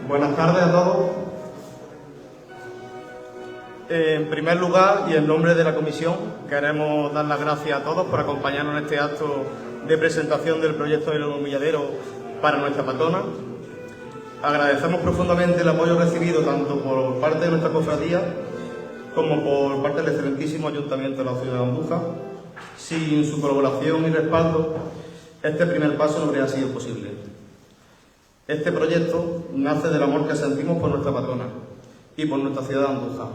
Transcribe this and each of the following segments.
Buenas tardes a todos. En primer lugar, y en nombre de la Comisión, queremos dar las gracias a todos por acompañarnos en este acto de presentación del proyecto del humilladero para nuestra patrona. Agradecemos profundamente el apoyo recibido tanto por parte de nuestra cofradía como por parte del excelentísimo Ayuntamiento de la ciudad de Andújar. Sin su colaboración y respaldo, este primer paso no habría sido posible. Este proyecto nace del amor que sentimos por nuestra patrona y por nuestra ciudad de Andújar.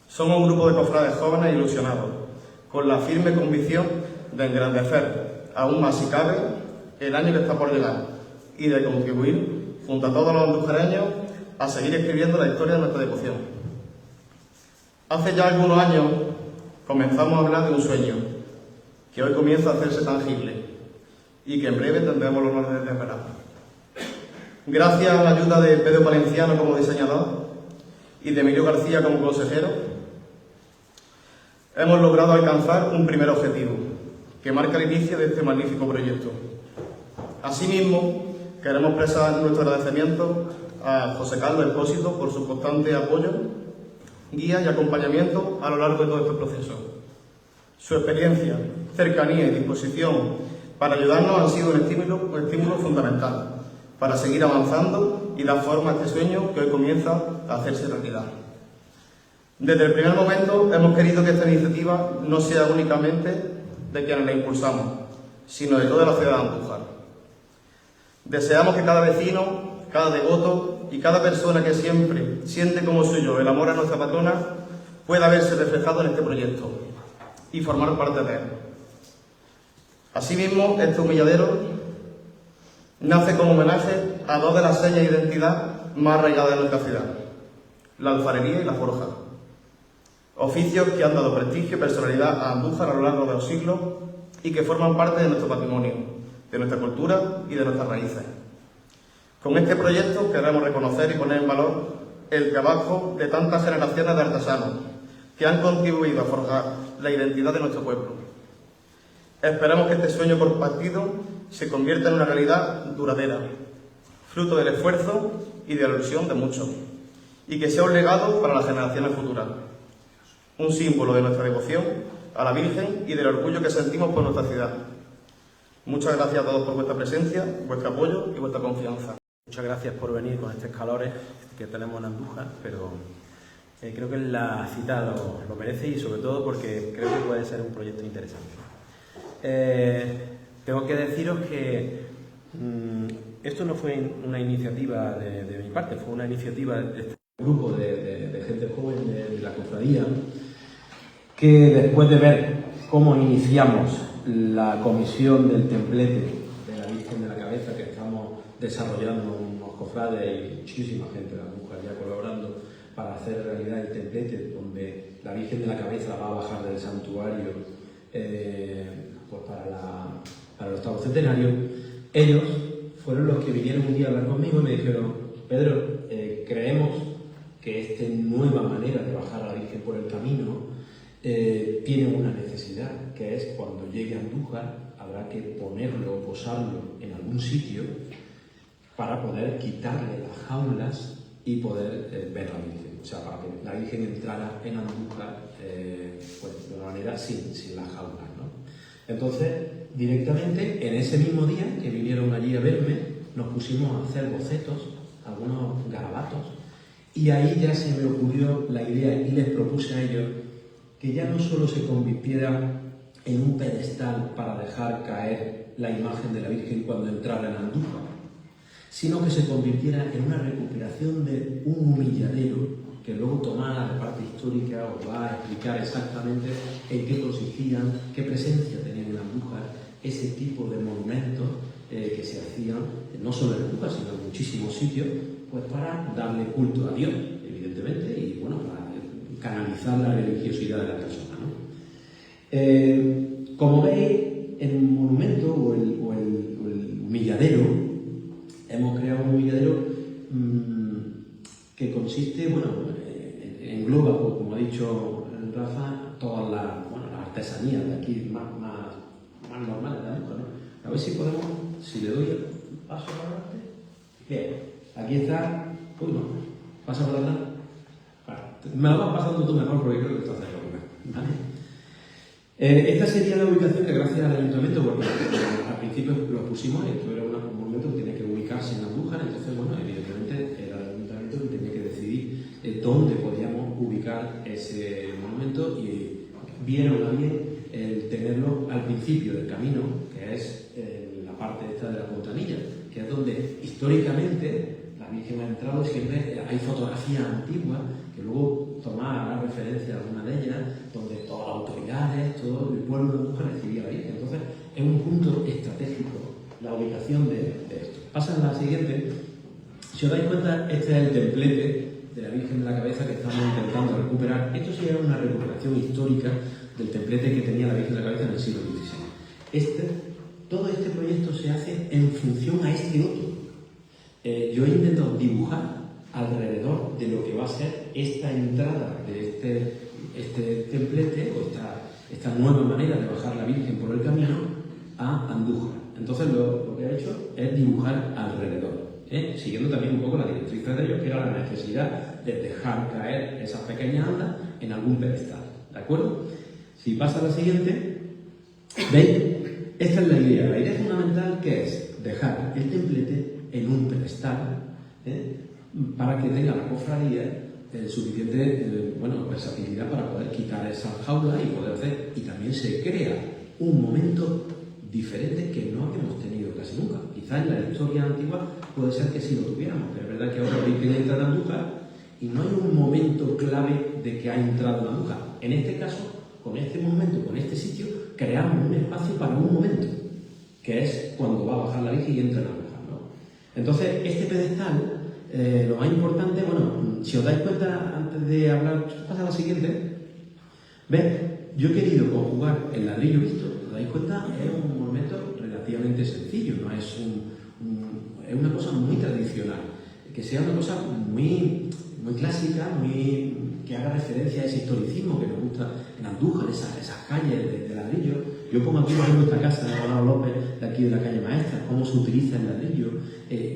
Somos un grupo de cofrades jóvenes e ilusionados, con la firme convicción de engrandecer, aún más si cabe, el año que está por llegar y de contribuir, junto a todos los andujareños, a seguir escribiendo la historia de nuestra devoción. Hace ya algunos años comenzamos a hablar de un sueño, que hoy comienza a hacerse tangible y que en breve tendremos el honor de desvelar. Gracias a la ayuda de Pedro Valenciano como diseñador y de Emilio García como consejero, hemos logrado alcanzar un primer objetivo, que marca el inicio de este magnífico proyecto. Asimismo, queremos expresar nuestro agradecimiento a José Carlos Expósito por su constante apoyo, guía y acompañamiento a lo largo de todo este proceso. Su experiencia, cercanía y disposición para ayudarnos han sido un estímulo fundamental para seguir avanzando y dar forma a este sueño que hoy comienza a hacerse realidad. Desde el primer momento hemos querido que esta iniciativa no sea únicamente de quienes la impulsamos, sino de toda la ciudad de Andújar. Deseamos que cada vecino, cada devoto y cada persona que siempre siente como suyo el amor a nuestra patrona pueda verse reflejado en este proyecto y formar parte de él. Asimismo, este humilladero nace como homenaje a dos de las señas de identidad más arraigadas de nuestra ciudad, la alfarería y la forja. Oficios que han dado prestigio y personalidad a Andújar a lo largo de los siglos y que forman parte de nuestro patrimonio, de nuestra cultura y de nuestras raíces. Con este proyecto queremos reconocer y poner en valor el trabajo de tantas generaciones de artesanos que han contribuido a forjar la identidad de nuestro pueblo. Esperamos que este sueño compartido se convierta en una realidad duradera, fruto del esfuerzo y de la ilusión de muchos, y que sea un legado para las generaciones futuras, un símbolo de nuestra devoción a la Virgen y del orgullo que sentimos por nuestra ciudad. Muchas gracias a todos por vuestra presencia, vuestro apoyo y vuestra confianza. Muchas gracias por venir con estos calores que tenemos en Andújar, pero creo que la cita lo merece y sobre todo porque creo que puede ser un proyecto interesante. Tengo que deciros que esto no fue una iniciativa de mi parte, fue una iniciativa de este grupo de gente joven de la cofradía, que después de ver cómo iniciamos la comisión del templete de la Virgen de la Cabeza, que estamos desarrollando unos cofrades y muchísima gente de Andújar ya colaborando para hacer realidad el templete, donde la Virgen de la Cabeza va a bajar del santuario pues para el octavo centenario. Ellos fueron los que vinieron un día a hablar conmigo y me dijeron: Pedro, creemos que esta nueva manera de bajar a la Virgen por el camino tiene una necesidad, que es cuando llegue a Andújar habrá que ponerlo o posarlo en algún sitio para poder quitarle las jaulas y poder ver a la Virgen. O sea, para que la Virgen entrara en Andújar pues, de una manera sin las jaulas, ¿no? Entonces, directamente, en ese mismo día que vinieron allí a verme, nos pusimos a hacer bocetos, algunos garabatos, y ahí ya se me ocurrió la idea y les propuse a ellos que ya no solo se convirtiera en un pedestal para dejar caer la imagen de la Virgen cuando entrara en Andújar, sino que se convirtiera en una recuperación de un humilladero que luego Tomás, la parte histórica, os va a explicar exactamente en qué consistían, qué presencia tenían en Andújar ese tipo de monumentos que se hacían, no solo en Andújar, sino en muchísimos sitios, pues para darle culto a Dios, evidentemente, y bueno, para canalizar la religiosidad de la persona, ¿no? Como veis, el monumento o el humilladero, hemos creado un humilladero que consiste, bueno, engloba, como ha dicho Rafa, todas las artesanías de aquí más normales de Andújar, ¿no? A ver si podemos, si le doy el paso para adelante. Bien. Aquí está... Uy, no. ¿Pasa por atrás? Vale. Me lo vas pasando tú mejor porque creo que estás ahí. ¿Vale? Esta sería la ubicación que gracias al ayuntamiento, porque al principio lo pusimos, esto era un monumento que tenía que ubicarse en Andújar, entonces, bueno, evidentemente era el ayuntamiento que tenía que decidir dónde podíamos ubicar ese monumento y vieron a bien el tenerlo al principio del camino, que es la parte esta de la Fontanilla, que es donde históricamente la Virgen ha entrado y siempre hay fotografías antiguas que luego tomaba referencia a alguna de ellas, donde todas las autoridades, todo el pueblo de Andújar recibía a la Virgen. Entonces, es un punto estratégico la ubicación de esto. Pasa a la siguiente. Si os dais cuenta, este es el templete de la Virgen de la Cabeza que estamos intentando recuperar. Esto sería una recuperación histórica del templete que tenía la Virgen de la Cabeza en el siglo XVI. Todo este proyecto se hace en función a este otro. Yo he intentado dibujar alrededor de lo que va a ser esta entrada de este templete o esta nueva manera de bajar la Virgen por el camino a Andújar. Entonces lo que he hecho es dibujar alrededor, siguiendo también un poco la directriz de ellos, que era la necesidad de dejar caer esas pequeñas andas en algún pedestal. ¿De acuerdo? Si pasa a la siguiente, ¿veis? Esta es la idea. La idea fundamental que es dejar el templete en un pedestal, para que tenga la cofradía suficiente versatilidad para poder quitar esa jaula y poder hacer, y también se crea un momento diferente que no habíamos tenido casi nunca. Quizás en la historia antigua puede ser que sí lo tuviéramos, pero es verdad que ahora Virgen entra en Andújar y no hay un momento clave de que ha entrado en Andújar. En este caso, con este momento, con este sitio, creamos un espacio para un momento, que es cuando va a bajar la Virgen y entra en Andújar, ¿no? Entonces, este pedestal, lo más importante, bueno, si os dais cuenta, antes de hablar, pasa a la siguiente, ¿ves? Yo he querido conjugar el ladrillo visto, ¿os dais cuenta? Es un monumento relativamente sencillo, no es es una cosa muy tradicional, que sea una cosa muy clásica, que haga referencia a ese historicismo que nos gusta en Andújar, esas calles de ladrillo. Yo pongo aquí, por ejemplo, esta casa de Gonzalo López, de aquí de la calle Maestra, cómo se utiliza el ladrillo.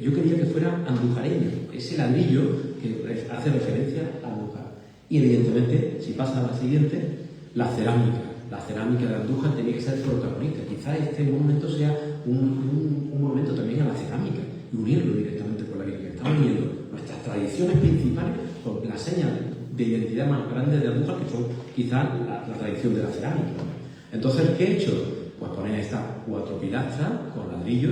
Yo quería que fuera andujareño, ese ladrillo que hace referencia a Andújar. Y evidentemente, si pasa a la siguiente, la cerámica. La cerámica de Andújar tenía que ser protagonista. Quizás este monumento sea un monumento también a la cerámica y unirlo directamente con la Virgen. Estamos uniendo nuestras tradiciones principales con la señal de identidad más grande de Andújar, que son quizás la tradición de la cerámica. Entonces, ¿qué he hecho? Pues poner estas 4 pilastras con ladrillo,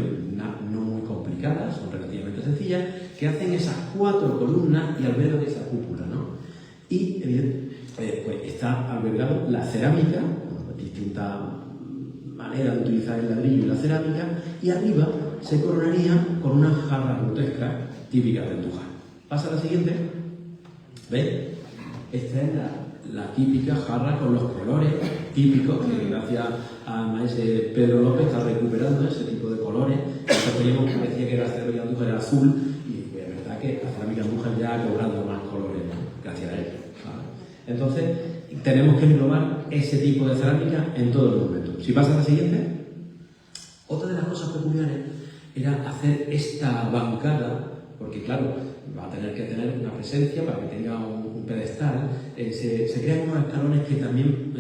no muy complicadas, son relativamente sencillas, que hacen esas 4 columnas y albergan esa cúpula, ¿no? Y pues está albergado la cerámica, distintas maneras de utilizar el ladrillo y la cerámica, y arriba se coronaría con una jarra grotesca típica de Andújar. Pasa a la siguiente. ¿Veis? Esta es la típica jarra con los colores típicos, que gracias a maese Pedro López está recuperando ese tipo de colores. Entonces parecía que la cerámica de Andújar era azul, y es verdad que la cerámica de Andújar ya ha cobrado más colores, ¿no? Gracias a ello. ¿Vale? Entonces, tenemos que englobar ese tipo de cerámica en todo el monumento. Si pasa a la siguiente, otra de las cosas peculiares era hacer esta bancada, porque claro, va a tener que tener una presencia para que tenga un pedestal. Se crean unos escalones que también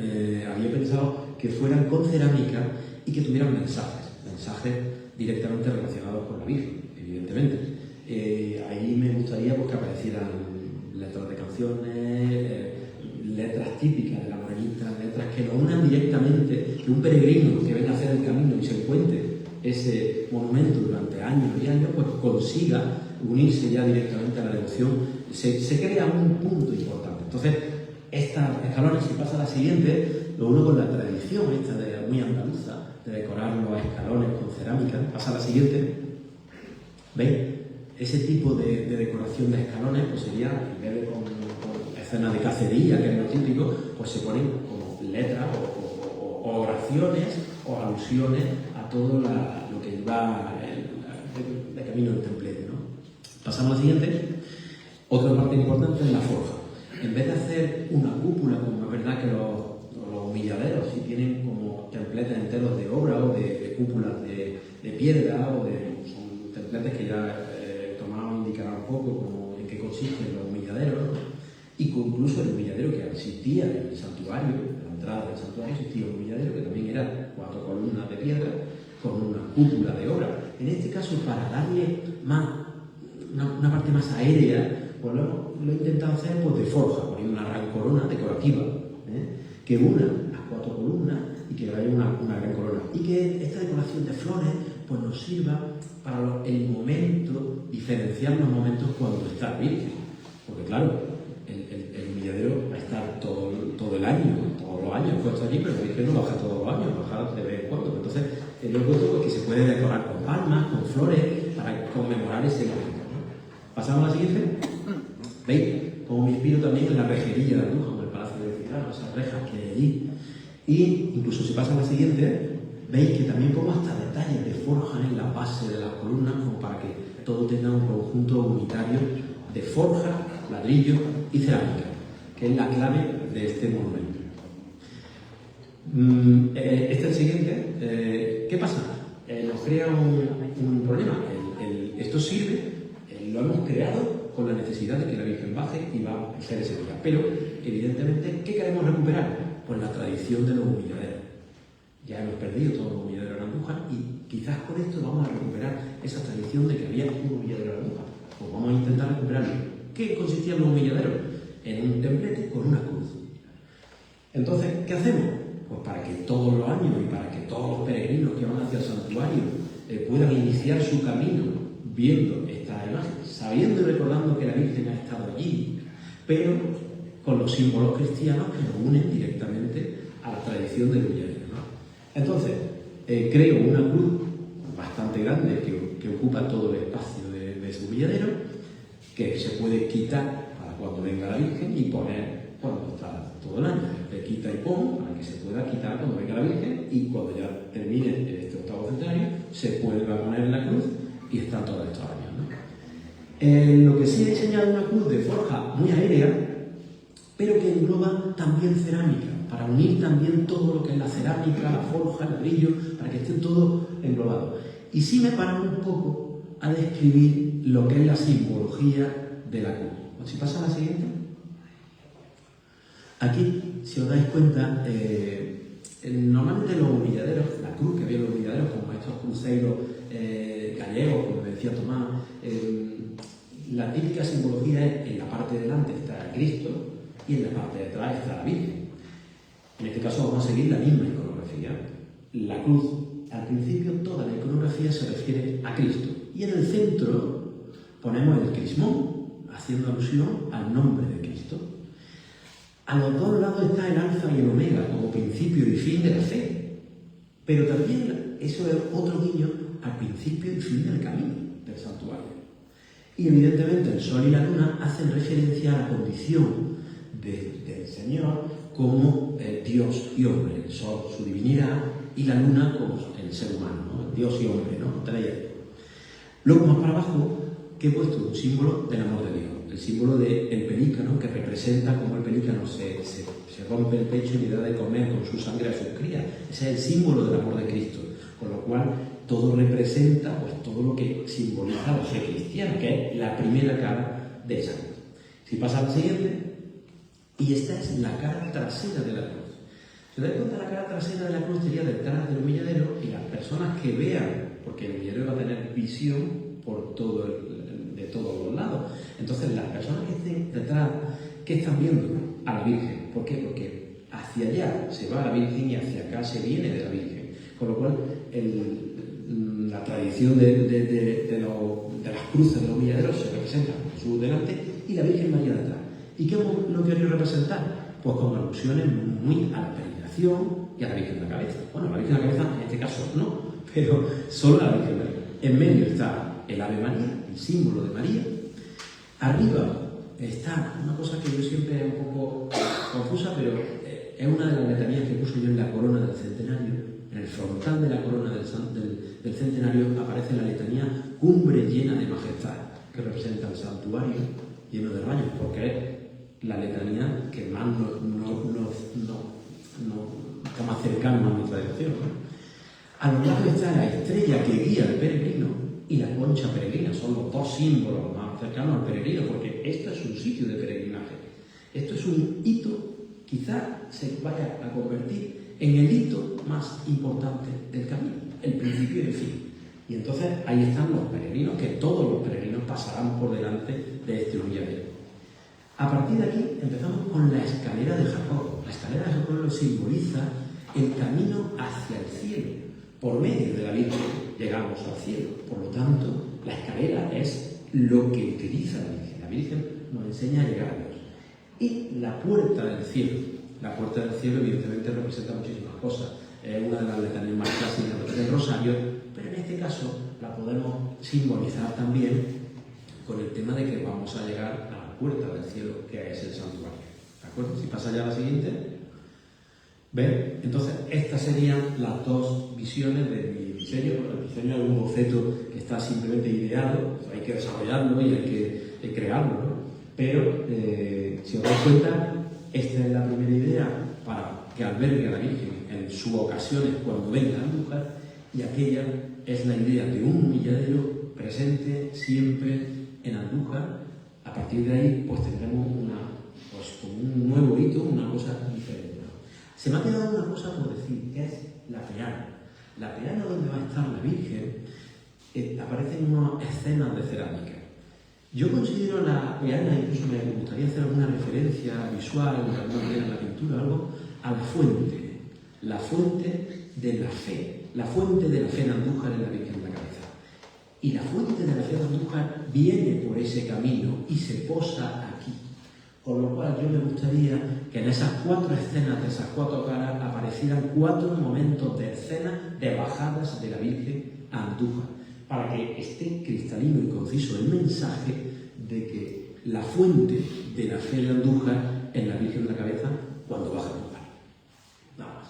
había pensado que fueran con cerámica y que tuvieran mensajes directamente relacionados con la Virgen, evidentemente. Ahí me gustaría pues, que aparecieran letras de canciones, letras típicas de la morenita, letras que nos unan directamente, que un peregrino que venga a hacer el camino y se encuentre ese monumento durante años y años, pues consiga unirse ya directamente a la devoción. Se crea un punto importante. Entonces, estas escalones, si pasa a la siguiente, lo uno con la tradición esta de muy andaluza, de decorar los escalones con cerámica. Pasa a la siguiente. ¿Veis? Ese tipo de decoración de escalones, pues sería, en vez de con escenas de cacería, que es lo típico, pues se ponen como letras o oraciones o alusiones a todo lo que va de camino del templete, ¿no? Pasamos a la siguiente. Otra parte importante es la forja. En vez de hacer una cúpula, como es verdad que los humilladeros sí tienen como templetes enteros de obra o de cúpulas de piedra o son templetes que ya Tomás indicará un poco en qué consisten los humilladeros, ¿no? Y incluso el humilladero que existía en el santuario, en la entrada del santuario existía un humilladero que también eran 4 columnas de piedra con una cúpula de obra. En este caso, para darle una parte más aérea, pues lo he intentado hacer pues, de forja, poniendo una gran corona decorativa, que una las 4 columnas y que haya una gran corona. Y que esta decoración de flores pues, nos sirva para el momento, diferenciar los momentos cuando está virgen. Porque claro, el humilladero va a estar todo el año, todos los años puesto allí, pero el virgen no baja todos los años, baja de vez en cuando. Entonces, lo he puesto porque se puede decorar con palmas, con flores, para conmemorar ese momento, ¿no? Pasamos a la siguiente. ¿Veis? Como me inspiro también en la rejería de Andújar, en el Palacio de Citano, esas rejas que hay allí. Y incluso si pasa a la siguiente, veis que también pongo hasta detalles de forja en la base de las columnas, como para que todo tenga un conjunto unitario de forja, ladrillo y cerámica, que es la clave de este monumento. Este es el siguiente. ¿Qué pasa? Nos crea un problema. Esto sirve, lo hemos creado con la necesidad de que la Virgen baje y va a ser ese día. Pero, evidentemente, ¿qué queremos recuperar? Pues la tradición de los humilladeros. Ya hemos perdido todos los humilladeros en Andújar y quizás con esto vamos a recuperar esa tradición de que había un humilladero en Andújar. Pues vamos a intentar recuperarlo. ¿Qué consistían los humilladeros? En un templete con una cruz. Entonces, ¿qué hacemos? Pues para que todos los años y para que todos los peregrinos que van hacia el santuario puedan iniciar su camino viendo esta imagen, sabiendo y recordando que la Virgen ha estado allí, pero con los símbolos cristianos que nos unen directamente a la tradición del humilladero, ¿no? Entonces, creo una cruz bastante grande que ocupa todo el espacio de ese humilladero, que se puede quitar para cuando venga la Virgen y poner cuando está todo el año. Se quita y pon para que se pueda quitar cuando venga la Virgen y cuando ya termine este 8º centenario se vuelve a poner en la cruz y está todos estos años, ¿no? Lo que sí he diseñado una cruz de forja muy aérea, pero que engloba también cerámica, para unir también todo lo que es la cerámica, la forja, el ladrillo, para que esté todo englobado. Y sí me paro un poco a describir lo que es la simbología de la cruz. Si pasa a la siguiente. Aquí, si os dais cuenta, normalmente los humilladeros, la cruz que había en los humilladeros, como estos cruceros gallegos, como decía Tomás, la típica simbología es en la parte de delante está Cristo y en la parte de atrás está la Virgen. En este caso vamos a seguir la misma iconografía. La cruz, al principio, toda la iconografía se refiere a Cristo. Y en el centro ponemos el crismón, haciendo alusión al nombre de Cristo. A los dos lados está el alfa y el omega, como principio y fin de la fe. Pero también eso es otro guiño al principio y fin del camino del santuario. Y evidentemente el sol y la luna hacen referencia a la condición del Señor como Dios y hombre. El sol, su divinidad, y la luna como el ser humano, ¿no? Dios y hombre, ¿no? Luego, más para abajo, que he puesto un símbolo del amor de Dios. El símbolo del pelícano, que representa cómo el pelícano se rompe el pecho y le da de comer con su sangre a sus crías. Ese es el símbolo del amor de Cristo. Con lo cual, todo representa pues, todo lo que simboliza la fe cristiana, que es la primera cara de esa cruz. Si pasa a la siguiente, y esta es la cara trasera de la cruz. Si os dais cuenta, la cara trasera de la cruz sería detrás del humilladero y las personas que vean, porque el humilladero va a tener visión por de todos los lados. Entonces, las personas que estén detrás, ¿qué están viendo? A la Virgen. ¿Por qué? Porque hacia allá se va la Virgen y hacia acá se viene de la Virgen. Con lo cual, la tradición de las cruces de los humilladeros se representa con Jesús delante y la Virgen María detrás. ¿Y qué lo queréis representar? Pues con alusiones muy a la peregrinación y a la Virgen de la Cabeza. Bueno, la Virgen de la Cabeza en este caso no, pero solo a la Virgen María. En medio está el Ave María, el símbolo de María. Arriba está una cosa que yo siempre es un poco confusa, pero es una de las letanías que puse yo en la corona del centenario. En el frontal de la corona del centenario aparece la letanía Cumbre llena de majestad, que representa el santuario lleno de rayos, porque es la letanía que más está más cercana a nuestra devoción, ¿no? A lo largo está la estrella que guía al peregrino y la concha peregrina. Son los dos símbolos más cercanos al peregrino, porque esto es un sitio de peregrinaje. Esto es un hito, quizás se vaya a convertir en el hito más importante del camino, el principio y el fin. Y entonces ahí están los peregrinos, que todos los peregrinos pasarán por delante de este humilladero. A partir de aquí empezamos con la escalera de Jacob. La escalera de Jacob lo simboliza el camino hacia el cielo. Por medio de la Virgen llegamos al cielo. Por lo tanto, la escalera es lo que utiliza la Virgen. La Virgen nos enseña a llegar a Dios. Y la puerta del cielo. La puerta del cielo evidentemente representa muchísimas cosas. Es una de las letanías más clásicas del Rosario, pero en este caso la podemos simbolizar también con el tema de que vamos a llegar a la puerta del cielo, que es el santuario. ¿De acuerdo? Si pasa ya a la siguiente. ¿Ven? Entonces, estas serían las dos visiones de mi diseño. Porque el diseño es un boceto que está simplemente ideado, hay que desarrollarlo y hay que crearlo, ¿no? Pero, si os dais cuenta, esta es la primera idea para que albergue a la Virgen en sus ocasiones cuando venga a Andújar, y aquella es la idea de un humilladero presente siempre en Andújar. A partir de ahí, pues tendremos un nuevo hito, una cosa diferente, ¿no? Se me ha quedado una cosa por decir, que es la peana. La peana donde va a estar la Virgen, aparecen unas escenas de cerámica. Yo considero la peana, incluso me gustaría hacer alguna referencia visual, de alguna manera en la pintura, algo, a la fuente de la fe. La fuente de la fe en Andújar es la Virgen de la Cabeza. Y la fuente de la fe en Andújar viene por ese camino y se posa aquí. Con lo cual yo me gustaría que en esas 4 escenas, de esas 4 caras, aparecieran 4 momentos de escena de bajadas de la Virgen a Andújar, para que esté cristalino y conciso el mensaje de que la fuente de la fe de Andújar es la Virgen de la Cabeza cuando baja a Andújar. Nada más.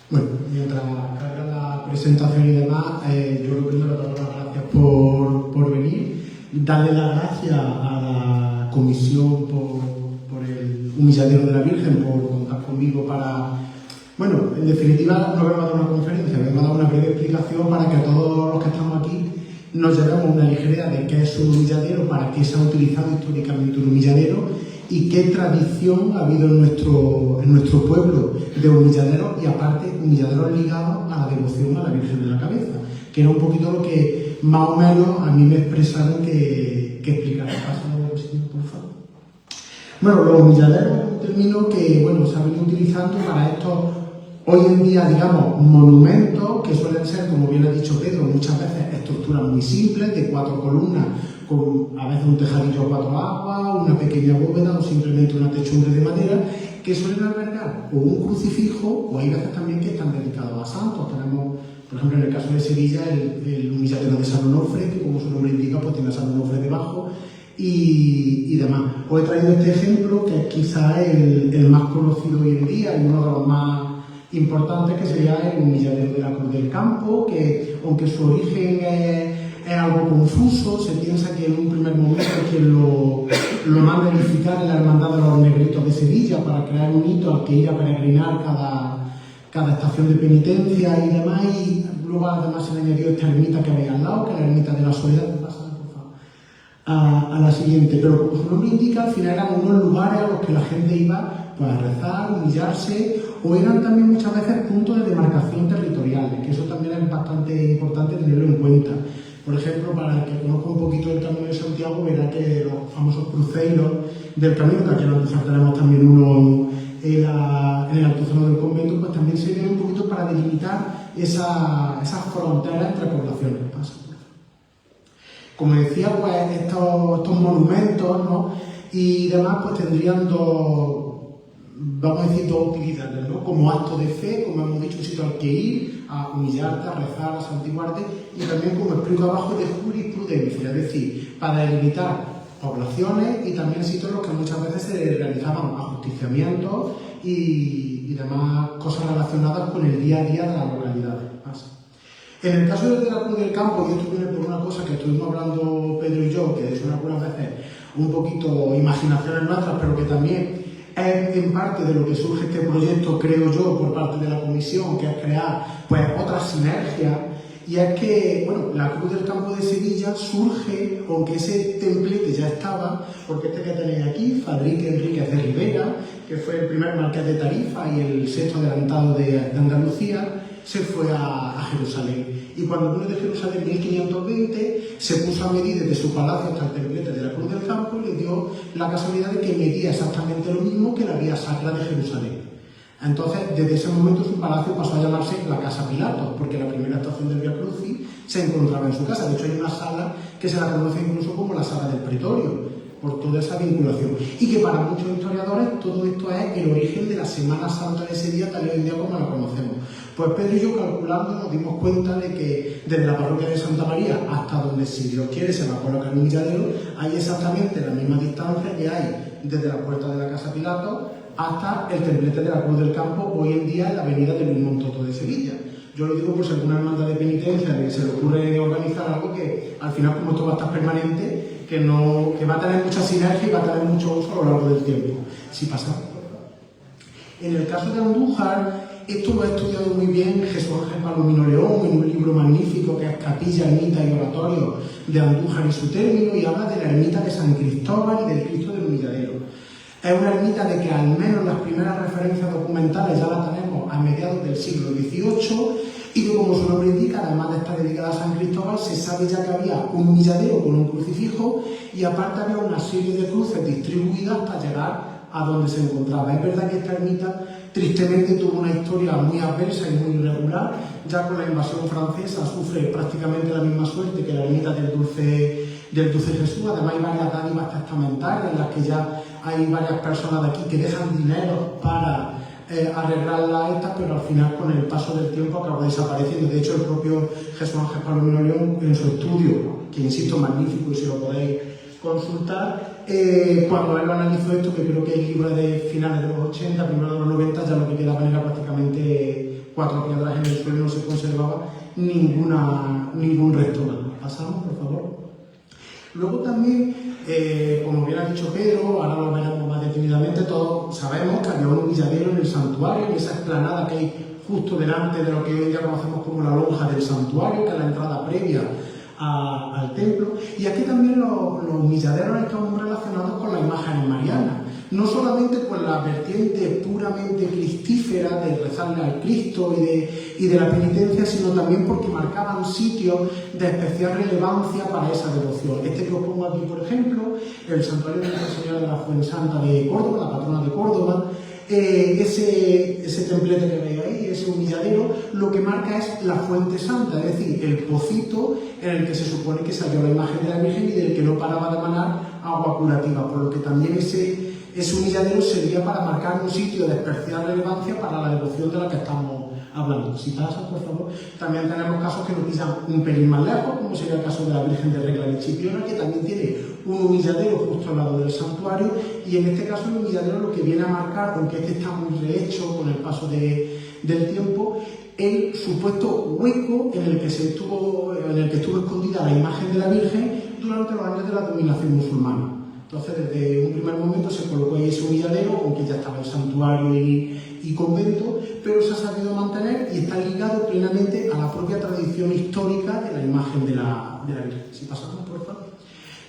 Bueno, mientras carga la presentación y demás, yo lo primero doy las gracias por venir, darle las gracias a la comisión por el humilladero de la Virgen, por contar conmigo para... Bueno, en definitiva no me va a dar una conferencia, me va a dar una breve explicación para que todos los que estamos aquí nos llevemos una ligera idea de qué es un humilladero, para qué se ha utilizado históricamente un humilladero y qué tradición ha habido en nuestro pueblo de humilladeros, y aparte humilladeros ligados a la devoción a la Virgen de la Cabeza, que era un poquito lo que más o menos a mí me expresaron que explicar. Por favor. Bueno, los humilladeros es un término que se ha venido utilizando para estos, hoy en día, digamos, monumentos que suelen ser, como bien ha dicho Pedro, muchas veces estructuras muy simples, de 4 columnas, con a veces un tejadillo a 4 aguas, una pequeña bóveda o simplemente una techumbre de madera, que suelen albergar o un crucifijo, o hay veces también que están dedicados a santos. Tenemos, por ejemplo, en el caso de Sevilla, el humilladero de San Onofre, que como su nombre indica, pues tiene a San Onofre debajo y demás. Os he traído este ejemplo, que es quizá el más conocido hoy en día y uno de los más importantes, que sería el humilladero de la Cruz del Campo, que aunque su origen es algo confuso, se piensa que en un primer momento quien lo manda a edificar es la Hermandad de los Negritos de Sevilla, para crear un hito al que ir a peregrinar cada estación de penitencia y demás, y luego además se le añadió esta ermita que veis al lado, que es la ermita de la Soledad. Pásame, por favor, a la siguiente. Pero como su nombre indica, al final eran unos lugares a los que la gente iba pues, a rezar, humillarse, o eran también muchas veces puntos de demarcación territoriales, que eso también es bastante importante tenerlo en cuenta. Por ejemplo, para el que conozca un poquito el Camino de Santiago, verá que los famosos cruceros del camino, que aquí en Andújar tenemos también uno en el Altozano del Convento, pues también sirven un poquito para delimitar esas fronteras entre poblaciones. Como decía, pues estos monumentos, ¿no? Y demás, pues tendrían vamos a decir, dos utilidades, ¿no? Como acto de fe, como hemos dicho, un sitio al que ir, a humillarte, a rezar, a santiguarte, y también, como explico abajo, de jurisprudencia, es decir, para delimitar poblaciones y también sitios en los que muchas veces se realizaban ajusticiamientos y demás cosas relacionadas con el día a día de las localidades. En el caso de la Cruz del Campo, y esto viene por una cosa que estuvimos hablando Pedro y yo, que son algunas veces un poquito imaginaciones nuestras, pero que también es en parte de lo que surge este proyecto, creo yo, por parte de la comisión, que es crear pues otras sinergias. Y es que, bueno, la Cruz del Campo de Sevilla surge, aunque ese templete ya estaba, porque este que tenéis aquí, Fadrique Enríquez de Rivera, que fue el primer marqués de Tarifa y el sexto adelantado de Andalucía, se fue a Jerusalén. Y cuando vino de Jerusalén en 1520, se puso a medir desde su palacio hasta el templete de la Cruz del Campo y le dio la casualidad de que medía exactamente lo mismo que la vía sacra de Jerusalén. Entonces, desde ese momento su palacio pasó a llamarse la Casa Pilatos, porque la primera estación del Vía Crucis se encontraba en su casa. De hecho, hay una sala que se la conoce incluso como la Sala del Pretorio, por toda esa vinculación. Y que para muchos historiadores todo esto es el origen de la Semana Santa de Sevilla, tal y hoy en día como la conocemos. Pues Pedro y yo, calculando, nos dimos cuenta de que desde la parroquia de Santa María hasta donde, si Dios quiere, se va a colocar un humilladero, hay exactamente la misma distancia que hay desde la puerta de la Casa Pilatos hasta el templete de la Cruz del Campo, hoy en día en la avenida de Luis Montoto de Sevilla. Yo lo digo por si alguna hermandad de penitencia que se le ocurre organizar algo que al final, como esto va a estar permanente, que va a tener mucha sinergia y va a tener mucho uso a lo largo del tiempo. Si pasa. En el caso de Andújar, esto lo ha estudiado muy bien Jesús Ángel Palomino León en un libro magnífico que es Capilla, Ermita y Oratorio de Andújar y su término, y habla de la ermita de San Cristóbal y del Cristo del Humilladero. Es una ermita de que al menos las primeras referencias documentales ya las tenemos a mediados del siglo XVIII y que, como su nombre indica, además de estar dedicada a San Cristóbal, se sabe ya que había un humilladero con un crucifijo y aparte había una serie de cruces distribuidas hasta llegar a donde se encontraba. Es verdad que esta ermita tristemente tuvo una historia muy adversa y muy irregular. Ya con la invasión francesa sufre prácticamente la misma suerte que la ermita del Dulce Jesús. Además hay varias dádivas testamentarias en las que ya hay varias personas de aquí que dejan dinero para arreglarla a estas, pero al final con el paso del tiempo acabó desapareciendo. De hecho, el propio Jesús Ángel Palomino León, en su estudio, que insisto, magnífico y si lo podéis consultar, cuando él lo analizó esto, que creo que el libro de finales de los 80, primero de los 90, ya lo que quedaban era prácticamente 4 piedras en el suelo, no se conservaba ningún resto. Pasamos, por favor. Luego también, como bien ha dicho Pedro, ahora lo veremos más detenidamente, todos sabemos que había un humilladero en el santuario, en esa explanada que hay justo delante de lo que hoy en día conocemos como la lonja del santuario, que es la entrada previa al templo. Y aquí también los humilladeros están muy relacionados con las imágenes marianas, no solamente con la vertiente puramente cristífera de rezarle al Cristo y de la penitencia, sino también porque marcaban sitios de especial relevancia para esa devoción. Este que os pongo aquí, por ejemplo, el santuario de Nuestra Señora de la Fuensanta de Córdoba, la patrona de Córdoba. Ese templete que veis ahí, ese humilladero, lo que marca es la fuente santa, es decir, el pocito en el que se supone que salió la imagen de la Virgen y del que no paraba de manar agua curativa, por lo que también ese humilladero sería para marcar un sitio de especial relevancia para la devoción de la que estamos hablando. Si pasas, por favor. También tenemos casos que nos pillan un pelín más lejos, como sería el caso de la Virgen de Regla de Chipiona, que también tiene un humilladero justo al lado del santuario, y en este caso el humilladero lo que viene a marcar, aunque este está muy rehecho con el paso del tiempo, el supuesto hueco en el que estuvo escondida la imagen de la Virgen durante los años de la dominación musulmana. Entonces, desde un primer momento se colocó ahí ese humilladero, aunque ya estaba el santuario y convento, pero se ha sabido mantener y está ligado plenamente a la propia tradición histórica de la imagen de la Virgen. Si pasamos, por favor.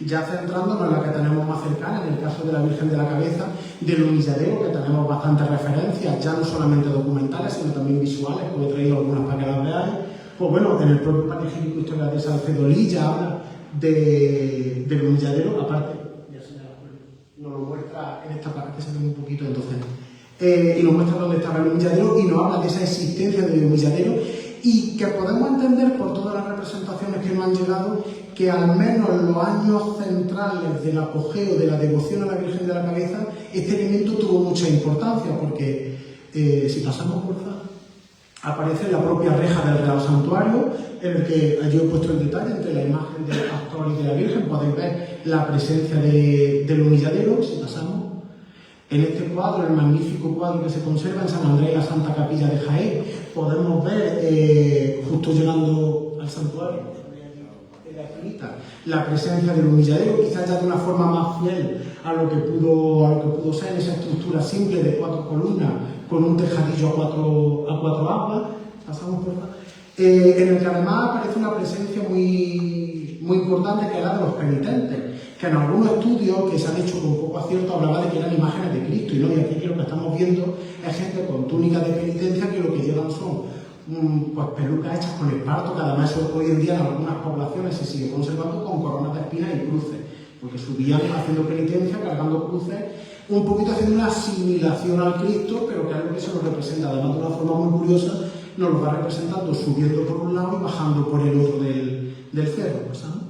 Ya centrándonos en la que tenemos más cercana, en el caso de la Virgen de la Cabeza, del humilladero, que tenemos bastantes referencias, ya no solamente documentales, sino también visuales, como he traído algunas para que las veáis. Pues bueno, en el propio Panegírico Historia de Salcedo Lilla habla del humilladero, aparte, nos lo muestra en esta parte, que se ve un poquito entonces, y nos muestra dónde estaba el humilladero y nos habla de esa existencia del humilladero y que podemos entender por todas las representaciones que nos han llegado que al menos en los años centrales del apogeo de la devoción a la Virgen de la Cabeza este elemento tuvo mucha importancia porque si pasamos por aparece la propia reja del Real Santuario, en el que allí he puesto el detalle entre la imagen del pastor y de la Virgen. Podéis ver la presencia del humilladero, si pasamos. En este cuadro, el magnífico cuadro que se conserva en San Andrés, la Santa Capilla de Jaén, podemos ver, justo llegando al santuario, en la esquinita, la presencia del humilladero, quizás ya de una forma más fiel a lo que pudo ser en esa estructura simple de 4 columnas, con un tejadillo a cuatro aguas. Pasamos por acá. En el que además aparece una presencia muy importante, que es la de los penitentes, que en algunos estudios que se han hecho con poco acierto hablaba de que eran imágenes de Cristo, y no, y aquí lo que estamos viendo es gente con túnicas de penitencia que lo que llevan son pues pelucas hechas con esparto, que además eso hoy en día en algunas poblaciones se sigue conservando con coronas de espinas y cruces, porque subían haciendo penitencia, cargando cruces, un poquito haciendo una asimilación al Cristo, pero que algo que se nos representa además de una forma muy curiosa, nos lo va representando subiendo por un lado y bajando por el otro del cerro. ¿Pasamos?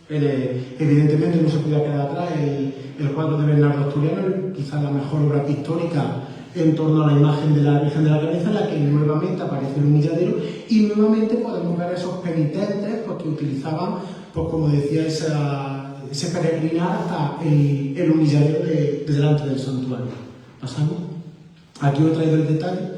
Evidentemente no se podía quedar atrás el cuadro de Bernardo Asturiano, quizás la mejor obra pictórica en torno a la imagen de la Virgen de la Cabeza, en la que nuevamente aparece el humilladero y nuevamente podemos ver esos penitentes pues, que utilizaban, pues como decía, ese peregrinar hasta el humilladero de delante del santuario. ¿Pasamos? Aquí os he traído el detalle.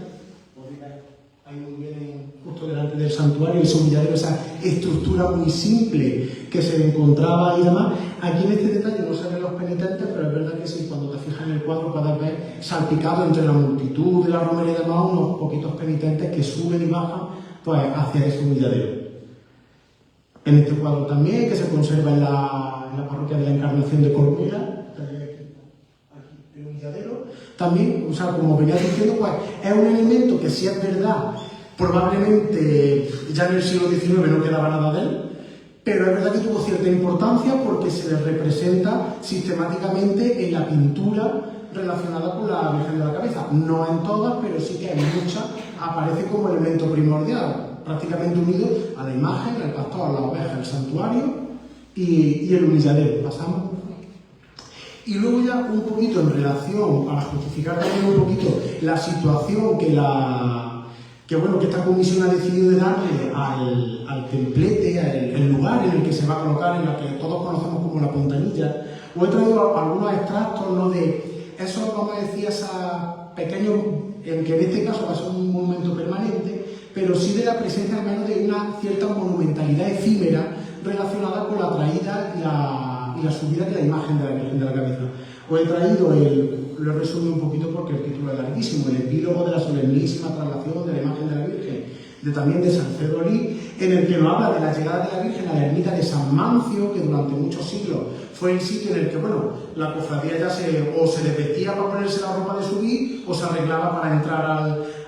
Ahí muy bien, justo delante del santuario, ese humilladero, esa estructura muy simple que se encontraba ahí y demás. Aquí en este detalle no se ven los penitentes, pero es verdad que sí, cuando te fijas en el cuadro puedes ver salpicado entre la multitud de la romería y demás unos poquitos penitentes que suben y bajan pues, hacia ese humilladero. En este cuadro también, que se conserva en la parroquia de la Encarnación de Corbera, el humilladero, también, o sea, como venía diciendo, pues es un elemento que, si es verdad, probablemente ya en el siglo XIX no quedaba nada de él, pero es verdad que tuvo cierta importancia porque se le representa sistemáticamente en la pintura relacionada con la Virgen de la Cabeza. No en todas, pero sí que en muchas aparece como elemento primordial, prácticamente unido a la imagen, el pastor, la oveja, el santuario y el humilladero. Pasamos. Y luego ya un poquito en relación, para justificar también un poquito la situación que esta comisión ha decidido de darle al templete, el lugar en el que se va a colocar, en la que todos conocemos como la Pontanilla. Os he traído algunos extractos, ¿no?, de esos, vamos a decir, esos pequeños, en que en este caso va a ser un monumento permanente, pero sí de la presencia al menos de una cierta monumentalidad efímera relacionada con la traída y la subida de la imagen de la Virgen de la Cabeza. Os he traído lo he resumido un poquito porque el título es larguísimo, el epílogo de la solemnísima traslación de la imagen de la Virgen, también de Salcedo Orís, en el que nos habla de la llegada de la Virgen a la ermita de San Mancio, que durante muchos siglos fue el sitio en el que, bueno, la cofradía ya se desvestía para ponerse la ropa de subir o se arreglaba para entrar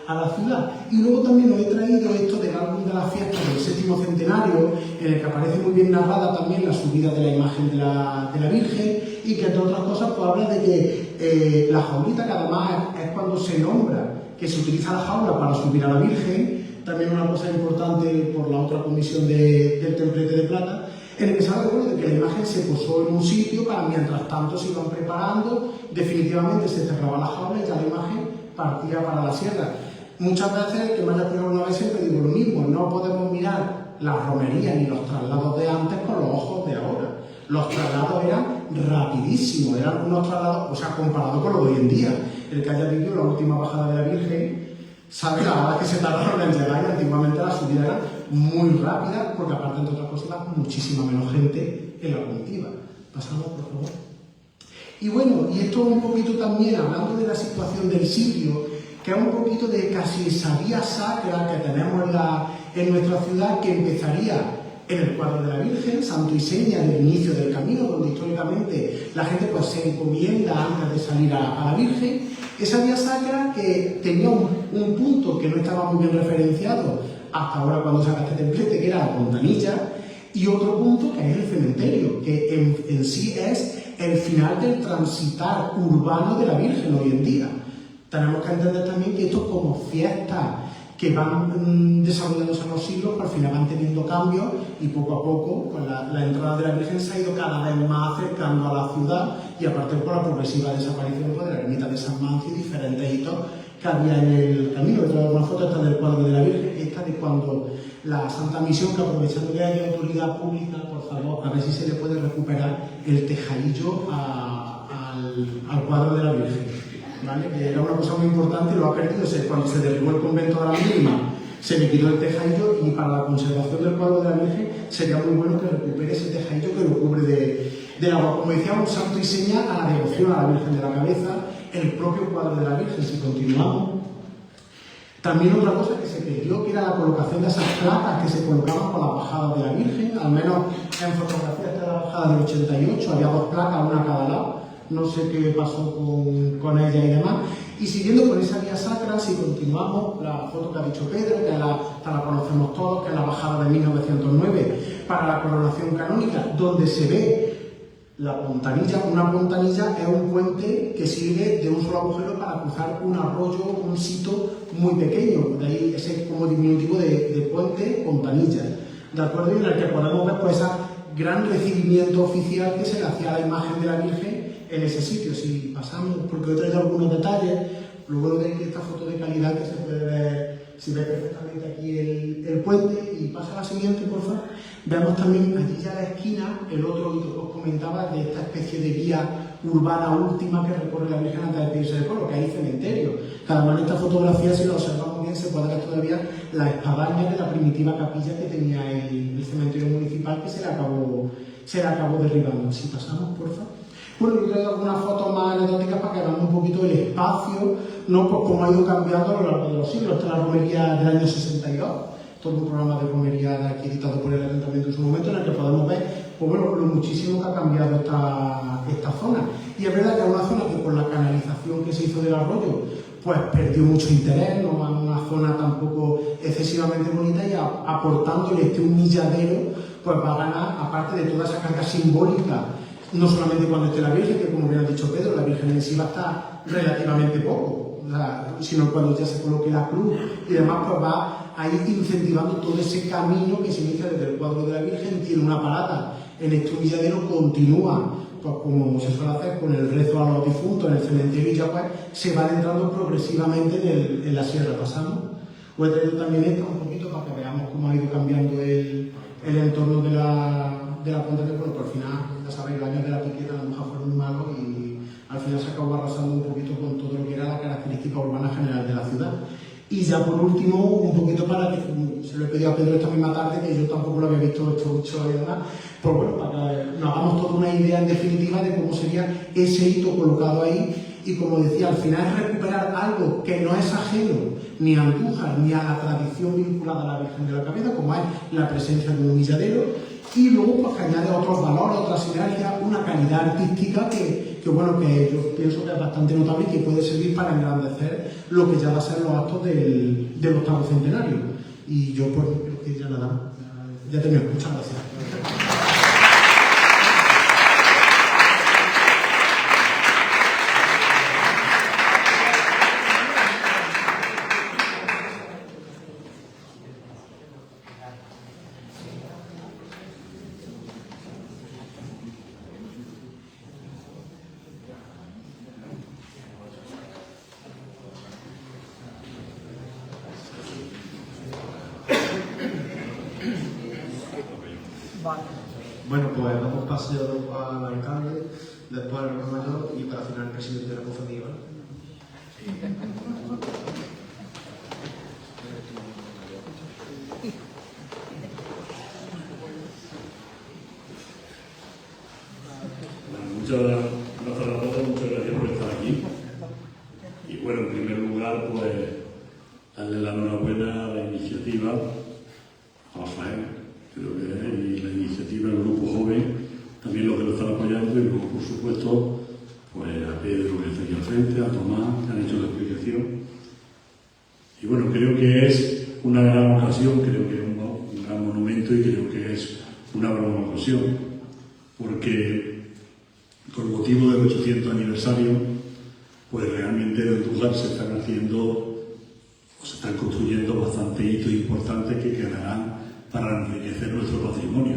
a la ciudad. Y luego también os he traído esto del álbum de las fiestas del 7º centenario, en el que aparece muy bien narrada también la subida de la imagen de la Virgen, y que entre otras cosas pues habla de que la jaulita, que además es cuando se nombra que se utiliza la jaula para subir a la Virgen, también una cosa importante por la otra comisión del templete de plata, en el que se habla de que la imagen se posó en un sitio para mientras tanto se iban preparando, definitivamente se cerraba la jaula y ya la imagen partía para la sierra. Muchas veces, que me haya explicado una vez, siempre digo lo mismo, no podemos mirar las romerías ni los traslados de antes con los ojos de ahora. Los traslados eran rapidísimos, eran unos traslados, o sea, comparado con lo de hoy en día. El que haya vivido la última bajada de la Virgen sabe la hora que se tardaron en llegar, y antiguamente la subida era muy rápida, porque aparte, entre otras cosas, muchísima menos gente en la comitiva. Pasamos, por favor. Y bueno, y esto un poquito también, hablando de la situación del sitio, que es un poquito de casi esa vía sacra que tenemos en nuestra ciudad, que empezaría en el cuadro de la Virgen, santo y seña del inicio del camino, donde históricamente la gente pues se encomienda antes de salir a la Virgen. Esa vía sacra que tenía un punto que no estaba muy bien referenciado hasta ahora cuando saca este templete, que era la Pontanilla, y otro punto que es el cementerio, que en sí es el final del transitar urbano de la Virgen hoy en día. Tenemos que entender también que esto, como fiesta que van desarrollándose en los siglos, pues al final van teniendo cambios y poco a poco pues la entrada de la Virgen se ha ido cada vez más acercando a la ciudad y aparte por la progresiva desaparición pues, de la ermita de San Mancio y diferentes hitos que había en el camino. He traído una foto, esta del cuadro de la Virgen, esta de cuando la Santa Misión, que aprovechando que hay autoridad pública, por favor, a ver si se le puede recuperar el tejadillo al cuadro de la Virgen. ¿Vale? Que era una cosa muy importante, lo ha perdido cuando se derribó el convento de la Mínima, se le quitó el tejadillo y para la conservación del cuadro de la Virgen sería muy bueno que recupere ese tejadillo que lo cubre del agua. Como decía, un santo y seña a la devoción a la Virgen de la Cabeza, el propio cuadro de la Virgen, si continuamos. También otra cosa que se perdió, que era la colocación de esas placas que se colocaban con la bajada de la Virgen, al menos en fotografías de la bajada del 88, había 2 placas, una a cada lado. No sé qué pasó con ella y demás. Y siguiendo con esa vía sacra, si continuamos, la foto que ha dicho Pedro, que la conocemos todos, que es la bajada de 1909 para la coronación canónica, donde se ve la fontanilla. Una fontanilla es un puente que sirve de un solo agujero para cruzar un arroyo, un sito muy pequeño. De ahí ese como diminutivo de puente, fontanilla. ¿De acuerdo? Y en el que podemos ver pues, ese gran recibimiento oficial que se le hacía a la imagen de la Virgen en ese sitio. Si pasamos, porque he traído algunos detalles, lo bueno de esta foto de calidad que se puede ver, se ve perfectamente aquí el puente, y pasa a la siguiente, por favor. Veamos también allí ya a la esquina el otro hito que os comentaba de esta especie de vía urbana última que recorre la Virgen antes de pedirse de coro, que hay cementerio. Cada vez en esta fotografía, si lo observamos bien, se puede ver todavía la espadaña de la primitiva capilla que tenía el cementerio municipal, que se le acabó derribando. Si pasamos, por favor. Bueno, yo he traído algunas fotos más anecdóticas para que veamos un poquito el espacio, ¿no? Pues cómo ha ido cambiando a lo largo de los siglos. Esta es la romería del año 62, todo un programa de romería de aquí editado por el Ayuntamiento en su momento, en el que podemos ver pues bueno, lo muchísimo que ha cambiado esta zona. Y es verdad que es una zona que con la canalización que se hizo del arroyo, pues perdió mucho interés, no es una zona tampoco excesivamente bonita, y aportándole este humilladero, pues va a ganar, aparte de toda esa carga simbólica, no solamente cuando esté la Virgen, que como bien ha dicho Pedro, la Virgen en sí va a estar relativamente poco, sino cuando ya se coloque la cruz y demás, pues va a ir incentivando todo ese camino que se inicia desde el cuadro de la Virgen, tiene una parada en este humilladero, continúa, pues como se suele hacer con el rezo a los difuntos en el cementerio, y ya pues se va adentrando progresivamente en la sierra. Pasamos. Os he traído también esto un poquito para que veamos cómo ha ido cambiando el entorno de la Ponte de Pueblo. Por el final, ya sabéis, los años de la piqueta a lo mejor fueron muy malos y al final se acabó arrasando un poquito con todo lo que era la característica urbana general de la ciudad. Y ya por último, un poquito para que, se lo he pedido a Pedro esta misma tarde, que yo tampoco lo había visto esto mucho y demás, pues bueno, para que nos hagamos toda una idea en definitiva de cómo sería ese hito colocado ahí. Y como decía, al final es recuperar algo que no es ajeno ni a Andújar ni a la tradición vinculada a la Virgen de la Cabeza, como es la presencia de un humilladero, y luego pues que añade otros valores, otras sinergias, una calidad artística que bueno, que yo pienso que es bastante notable y que puede servir para engrandecer lo que ya va a ser los actos del octavo centenario. Y yo pues creo que ya nada, ya termino. Muchas gracias. Bueno, pues damos paso al alcalde, después al hermano mayor y para final el presidente de la cofradía. Muchas gracias a todos, muchas gracias por estar aquí. Y bueno, en primer lugar, pues darle la enhorabuena a la iniciativa, a Rafael, creo que es, y la iniciativa del grupo joven, también los que lo están apoyando, y luego, por supuesto, pues a Pedro, que está aquí al frente, a Tomás, que han hecho la explicación. Y bueno, creo que es una gran ocasión, creo que es un gran monumento, y creo que es una gran ocasión, porque con motivo del 800 aniversario, pues realmente en Andújar se están haciendo se están construyendo bastantes hitos importantes que quedarán para enriquecer nuestro patrimonio.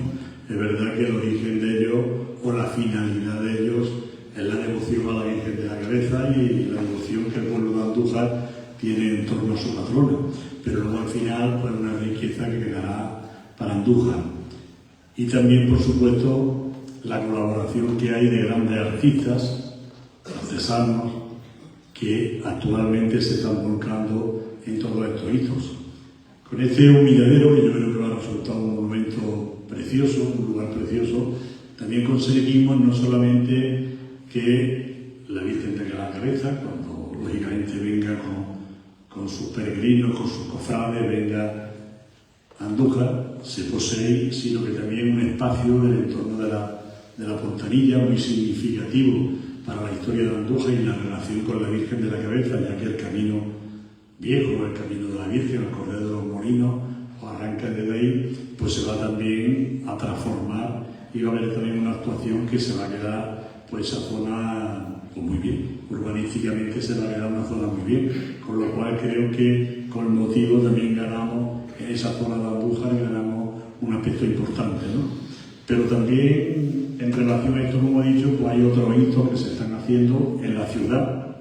Es verdad que el origen de ellos o la finalidad de ellos es la devoción a la Virgen de la Cabeza y la devoción que el pueblo de Andújar tiene en torno a su patrona, pero luego al final pues una riqueza que quedará para Andújar. Y también, por supuesto, la colaboración que hay de grandes artistas, artesanos, que actualmente se están volcando en todos estos hitos. Con este humilladero, que yo creo que va a resultar un monumento precioso, un lugar precioso, también conseguimos no solamente que la Virgen tenga la cabeza, cuando lógicamente venga con sus peregrinos, con sus cofrades, venga a Andújar, se posee, sino que también un espacio del entorno de la Pontanilla muy significativo para la historia de Andújar y la relación con la Virgen de la Cabeza, ya que el camino viejo, el camino de la Virgen, el Corredor de los Molinos, o arranca desde ahí, pues se va también a transformar y va a haber también una actuación que se va a quedar, pues esa zona pues muy bien, urbanísticamente se va a quedar una zona muy bien, con lo cual creo que con motivo también ganamos en esa zona de Andújar, ganamos un aspecto importante, ¿no? Pero también en relación a esto, como he dicho, pues hay otros hitos que se están haciendo en la ciudad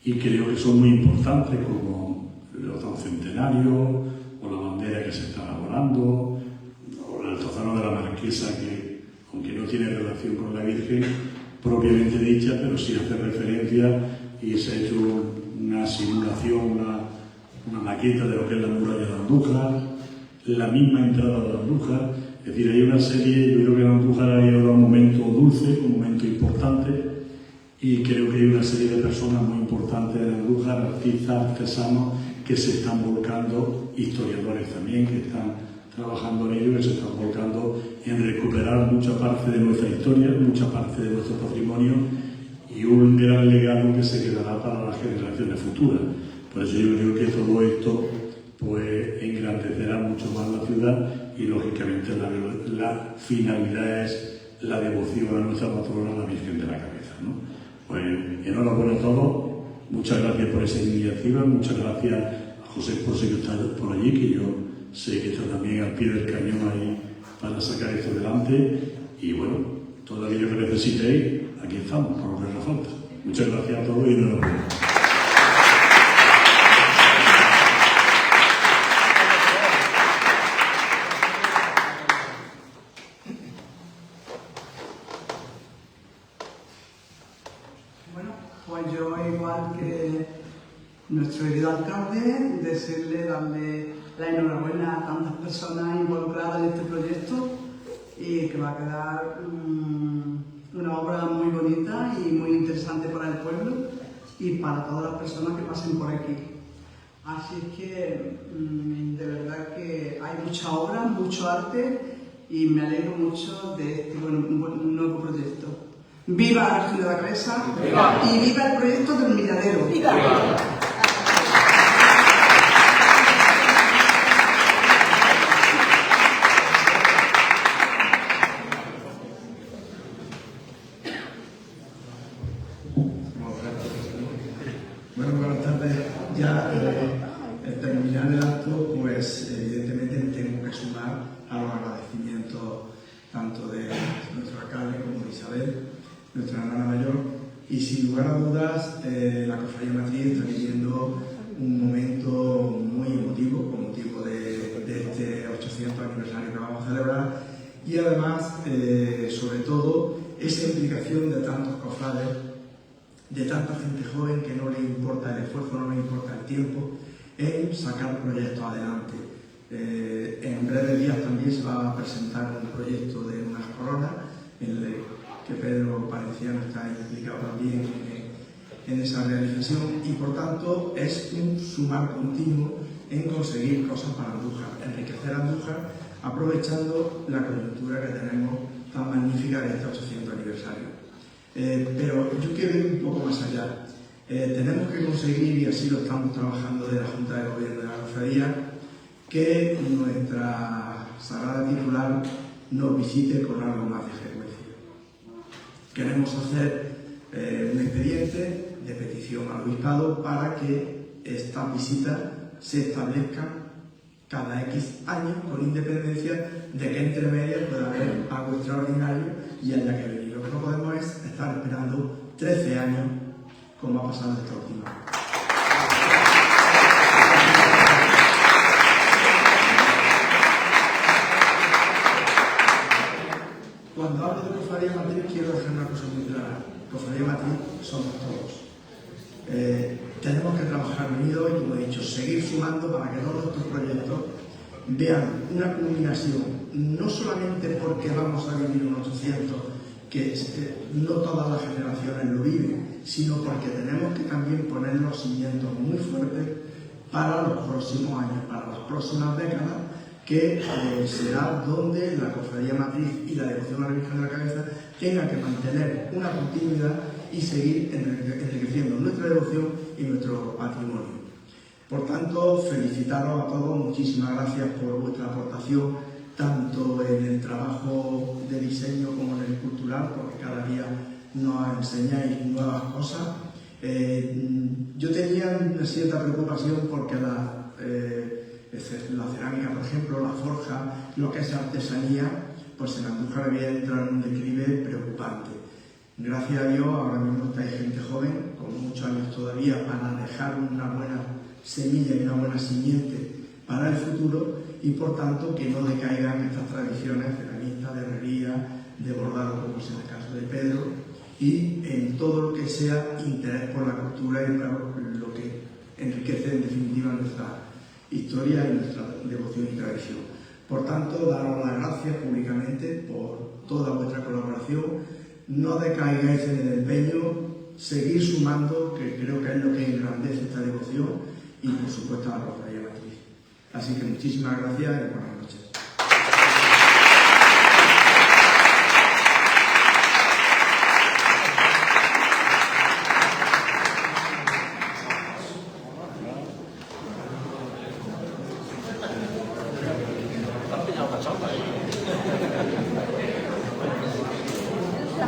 y creo que son muy importantes, como los centenarios, o la bandera que se está elaborando, o el altozano de la Marquesa, que aunque no tiene relación con la Virgen propiamente dicha, pero sí hace referencia y se ha hecho una simulación, una maqueta de lo que es la muralla de Andújar, la misma entrada de Andújar. Es decir, hay una serie, yo creo que en Andújar hay ahora un momento dulce, un momento importante, y creo que hay una serie de personas muy importantes en Andújar, artistas, artesanos, que se están volcando, historiadores también, que están trabajando en ello, que se están volcando en recuperar mucha parte de nuestra historia, mucha parte de nuestro patrimonio y un gran legado que se quedará para las generaciones futuras. Por eso yo creo que todo esto pues engrandecerá mucho más la ciudad y lógicamente la finalidad es la devoción a nuestra patrona, la Virgen de la Cabeza, ¿no? Pues enhorabuena a todos, muchas gracias por esa iniciativa, muchas gracias a José José que está por allí, que yo sé que está también al pie del cañón ahí para sacar esto adelante y bueno, todo aquello que necesitéis, aquí estamos, por lo que haga falta. Muchas gracias a todos y enhorabuena. Pues yo, igual que nuestro querido alcalde, darle la enhorabuena a tantas personas involucradas en este proyecto y que va a quedar una obra muy bonita y muy interesante para el pueblo y para todas las personas que pasen por aquí. Así es que de verdad que hay mucha obra, mucho arte y me alegro mucho de este un nuevo proyecto. ¡Viva la Virgen de la Cabeza! ¡Viva! Y viva el proyecto del Humilladero. ¡Viva! ¡Viva! Bueno, buenas tardes. Ya al terminar el acto, pues evidentemente me tengo que sumar a los agradecimientos tanto de nuestro alcalde como de Isabel, nuestra hermana mayor, y sin lugar a dudas la Cofradía Matriz está viviendo un momento muy emotivo con motivo de este 800 aniversario que vamos a celebrar y además, sobre todo, esa implicación de tantos cofrades, de tanta gente joven que no le importa el esfuerzo, no le importa el tiempo en sacar proyectos adelante. En breves días también se va a presentar un proyecto de unas coronas en el que Pedro Valenciano está implicado también en esa realización y por tanto es un sumar continuo en conseguir cosas para Andújar, enriquecer Andújar aprovechando la coyuntura que tenemos tan magnífica de este 800 aniversario. Pero yo quiero ir un poco más allá. Tenemos que conseguir, y así lo estamos trabajando de la Junta de Gobierno de la Cofradía, que nuestra Sagrada Titular nos visite con algo más de frecuencia. Queremos hacer un expediente de petición al obispado para que estas visitas se establezcan cada X años, con independencia de que entre medias pueda haber algo extraordinario y haya que venir. Lo que no podemos es estar esperando 13 años, como ha pasado esta última vez. Cuando hablo de Cofradía Matriz quiero dejar una cosa muy clara. Cofradía Matriz somos todos. Tenemos que trabajar unidos y, como he dicho, seguir sumando para que todos estos proyectos vean una culminación, no solamente porque vamos a vivir un 800, que no todas las generaciones lo viven, sino porque tenemos que también poner los cimientos muy fuertes para los próximos años, para las próximas décadas, que será donde la Cofradía Matriz y la devoción a la Virgen de la Cabeza tengan que mantener una continuidad y seguir enriqueciendo nuestra devoción y nuestro patrimonio. Por tanto, felicitaros a todos, muchísimas gracias por vuestra aportación, tanto en el trabajo de diseño como en el cultural, porque cada día nos enseñáis nuevas cosas. Yo tenía una cierta preocupación porque la cerámica, por ejemplo, la forja, lo que es artesanía, pues en Andújar había entrado en un declive preocupante. Gracias a Dios, ahora mismo estáis gente joven, con muchos años todavía, para dejar una buena semilla y una buena simiente para el futuro, y por tanto que no decaigan estas tradiciones ceramistas, de herrería, de bordado, como es en el caso de Pedro, y en todo lo que sea interés por la cultura y por lo que enriquece en definitiva nuestra historia y nuestra devoción y tradición. Por tanto, daros las gracias públicamente por toda vuestra colaboración. No decaigáis en el empeño, seguir sumando, que creo que es lo que engrandece esta devoción, y por supuesto a la Cofradía Matriz. Así que muchísimas gracias y buenas noches.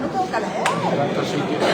No toca leer.